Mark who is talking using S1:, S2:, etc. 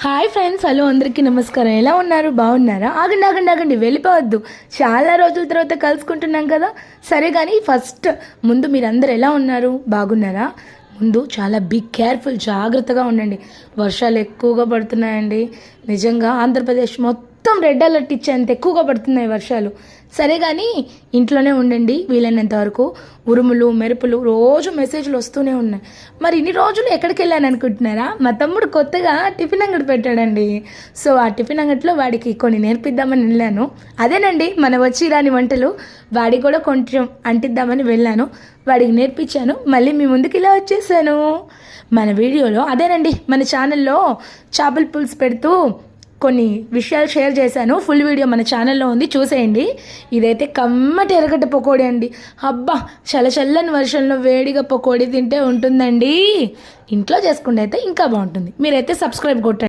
S1: Hi friends, hello అందరికీ నమస్కారం. ఎలా ఉన్నారు? బాగున్నారా? ఆగండి వెళ్ళిపోవద్దు. చాలా రోజుల తర్వాత కలుసుకుంటున్నాం కదా. సరే కానీ ఫస్ట్ ముందు మీరందరూ ఎలా ఉన్నారు? బాగున్నారా? ముందు చాలా కేర్ఫుల్, జాగ్రత్తగా ఉండండి. వర్షాలు ఎక్కువగా పడుతున్నాయండి. నిజంగా ఆంధ్రప్రదేశ్ మొత్తం రెడ్ అలర్ట్ ఇచ్చేంత ఎక్కువగా పడుతున్నాయి వర్షాలు. సరే కానీ ఇంట్లోనే ఉండండి వీలైనంత వరకు. ఉరుములు మెరుపులు రోజు మెసేజ్లు వస్తూనే ఉన్నాయి. మరి ఇన్ని రోజులు ఎక్కడికి వెళ్ళాను అనుకుంటున్నారా? మా తమ్ముడు కొత్తగా టిఫిన్ అంగడి పెట్టాడండి. సో ఆ టిఫిన్ అంగడిలో వాడికి కొన్ని నేర్పిద్దామని వెళ్ళాను. అదేనండి మన వచ్చి రాని వంటలు వాడికి కూడా కొంచెం అంటిద్దామని వెళ్ళాను. వాడికి నేర్పించాను. మళ్ళీ మీ ముందుకు ఇలా వచ్చేసాను. మన వీడియోలో అదేనండి మన ఛానల్లో చేపల పులుసు పెడుతూ కొన్ని విషయాలు షేర్ చేశాను. ఫుల్ వీడియో మన ఛానల్లో ఉంది, చూసేయండి. ఇదైతే కమ్మటి ఎర్రగడ్డ పకోడీ అండి. అబ్బా, చల్లని వర్షంలో వేడిగా పకోడీ తింటే ఉంటుందండి. ఇంట్లో చేసుకుంటే అయితే ఇంకా బాగుంటుంది. మీరైతే సబ్స్క్రైబ్ కొట్టండి.